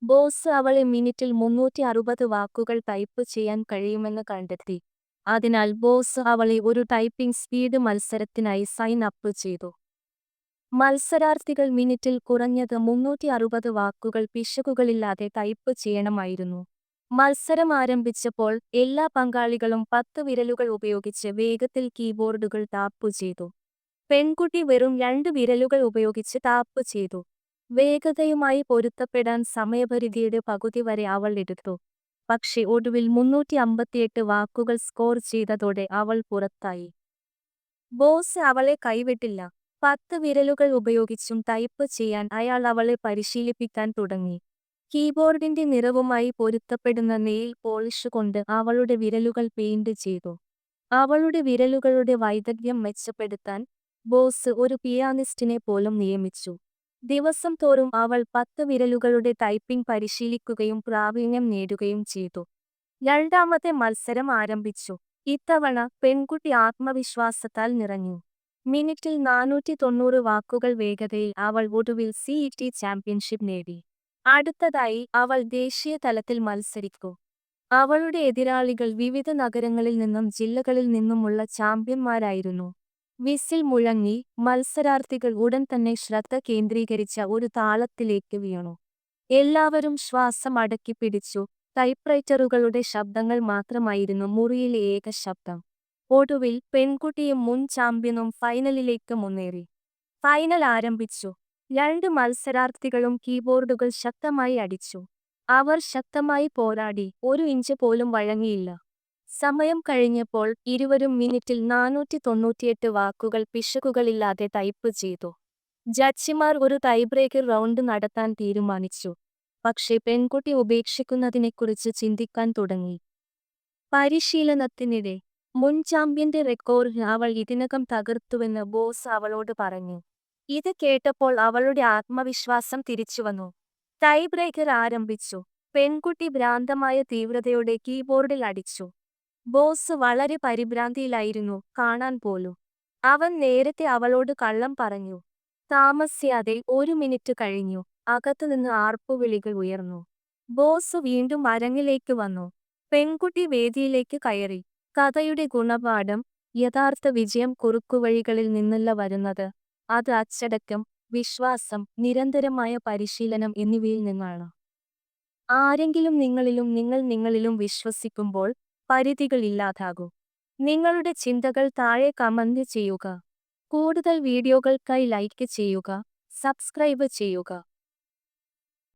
Boss അവളെ മിനിറ്റിൽ 360 വാക്കുകൾ ടൈപ്പ് ചെയ്യാൻ കഴിയുമെന്ന് കണ്ടെത്തി. അതിനാൽ ബോസ് അവളെ ഒരു ടൈപ്പിംഗ് സ്പീഡ് മത്സരത്തിനായി സൈൻ അപ്പ് ചെയ്തു. മത്സരാർത്ഥികൾ മിനിറ്റിൽ കുറഞ്ഞത് 360 വാക്കുകൾ പിശകുകളില്ലാതെ ടൈപ്പ് ചെയ്യണമായിരുന്നു. മത്സരം ആരംഭിച്ചപ്പോൾ എല്ലാ പങ്കാളികളും 10 വിരലുകൾ ഉപയോഗിച്ച് വേഗത്തിൽ കീബോർഡുകൾ ടാപ്പു ചെയ്തു. പെൺകുട്ടി വെറും 2 വിരലുകൾ ഉപയോഗിച്ച് ടാപ്പ് ചെയ്തു. വേഗതയുമായി പൊരുത്തപ്പെടാൻ സമയപരിധിയുടെ പകുതി വരെ അവൾ എടുത്തു. പക്ഷേ ഒടുവിൽ 358 വാക്കുകൾ സ്കോർ ചെയ്തതോടെ അവൾ പുറത്തായി. ബോസ് അവളെ കൈവിട്ടില്ല. 10 വിരലുകൾ ഉപയോഗിച്ചും ടൈപ്പ് ചെയ്യാൻ അയാൾ അവളെ പരിശീലിപ്പിക്കാൻ തുടങ്ങി. കീബോർഡിന്റെ നിറവുമായി പൊരുത്തപ്പെടുന്ന നെയിൽ പോളിഷ് കൊണ്ട് അവളുടെ വിരലുകൾ പെയിന്റ് ചെയ്തു. അവളുടെ വിരലുകളുടെ വൈദഗ്ധ്യം മെച്ചപ്പെടുത്താൻ ബോസ് ഒരു പിയാനിസ്റ്റിനെ പോലും നിയമിച്ചു. ദിവസം തോറും അവൾ 10 വിരലുകളുടെ ടൈപ്പിംഗ് പരിശീലിക്കുകയും പ്രാവീണ്യം നേടുകയും ചെയ്തു. രണ്ടാമത്തെ മത്സരം ആരംഭിച്ചു. ഇത്തവണ പെൺകുട്ടി ആത്മവിശ്വാസത്താൽ നിറഞ്ഞു. മിനിറ്റിൽ 490 വാക്കുകൾ വേഗതയിൽ അവൾ ഒടുവിൽ CET ചാമ്പ്യൻഷിപ്പ് നേടി. അടുത്തതായി അവൾ ദേശീയ തലത്തിൽ മത്സരിക്കും. അവളുടെ എതിരാളികൾ വിവിധ നഗരങ്ങളിൽ നിന്നും ജില്ലകളിൽ നിന്നുമുള്ള ചാമ്പ്യന്മാരായിരുന്നു. വിസിൽ മുഴങ്ങി. മത്സരാർത്ഥികൾ ഉടൻ തന്നെ ശ്രദ്ധ കേന്ദ്രീകരിച്ച ഒരു താളത്തിലേക്ക് വീണു. എല്ലാവരും ശ്വാസം അടക്കിപ്പിടിച്ചു. ടൈപ്പ്റൈറ്ററുകളുടെ ശബ്ദങ്ങൾ മാത്രമായിരുന്നു മുറിയിലെ ഏക ശബ്ദം. ഒടുവിൽ പെൺകുട്ടിയും മുൻ ചാമ്പ്യനും ഫൈനലിലേക്ക് മുന്നേറി. ഫൈനൽ ആരംഭിച്ചു. 2 മത്സരാർത്ഥികളും കീബോർഡുകൾ ശക്തമായി അടിച്ചു. അവർ ശക്തമായി പോരാടി. 1 ഇഞ്ച് പോലും വഴങ്ങിയില്ല. സമയം കഴിഞ്ഞപ്പോൾ ഇരുവരും മിനിറ്റിൽ 498 വാക്കുകൾ പിശകുകളില്ലാതെ ടൈപ്പ് ചെയ്തു. ജഡ്ജിമാർ ഒരു ടൈബ്രേക്കർ റൗണ്ട് നടത്താൻ തീരുമാനിച്ചു. പക്ഷേ പെൺകുട്ടി ഉപേക്ഷിക്കുന്നതിനെക്കുറിച്ച് ചിന്തിക്കാൻ തുടങ്ങി. പരിശീലനത്തിനിടെ മുൻ ചാമ്പ്യന്റെ റെക്കോർഡ് അവൾ ഇതിനകം തകർത്തുവെന്ന് ബോസ് അവളോട് പറഞ്ഞു. ഇത് കേട്ടപ്പോൾ അവളുടെ ആത്മവിശ്വാസം തിരിച്ചുവന്നു. ടൈബ്രേക്കർ ആരംഭിച്ചു. പെൺകുട്ടി ഭ്രാന്തമായ തീവ്രതയോടെ കീബോർഡിൽ അടിച്ചു. ബോസ് വളരെ പരിഭ്രാന്തിയിലായിരുന്നു കാണാൻ പോലും. അവൻ നേരത്തെ അവളോട് കള്ളം പറഞ്ഞു. താമസിയാതെ 1 മിനിറ്റ് കഴിഞ്ഞു. അകത്തുനിന്ന് ആർപ്പുവിളികൾ ഉയർന്നു. ബോസ് വീണ്ടും അരങ്ങിലേക്ക് വന്നു. പെൺകുട്ടി വേദിയിലേക്ക് കയറി. കഥയുടെ ഗുണപാഠം: യഥാർത്ഥ വിജയം കുറുക്കുവഴികളിൽ നിന്നല്ല വരുന്നത്. അത് അച്ചടക്കം, വിശ്വാസം, നിരന്തരമായ പരിശീലനം എന്നിവയിൽ നിന്നാണ്. ആരെങ്കിലും നിങ്ങളിലും നിങ്ങൾ നിങ്ങളിലും വിശ്വസിക്കുമ്പോൾ പരിധികൾ ഇല്ലാതാകും. നിങ്ങളുടെ ചിന്തകൾ താഴെ കമന്റ് ചെയ്യുക. കൂടുതൽ വീഡിയോകൾക്കായി ലൈക്ക് ചെയ്യുക, സബ്സ്ക്രൈബ് ചെയ്യുക.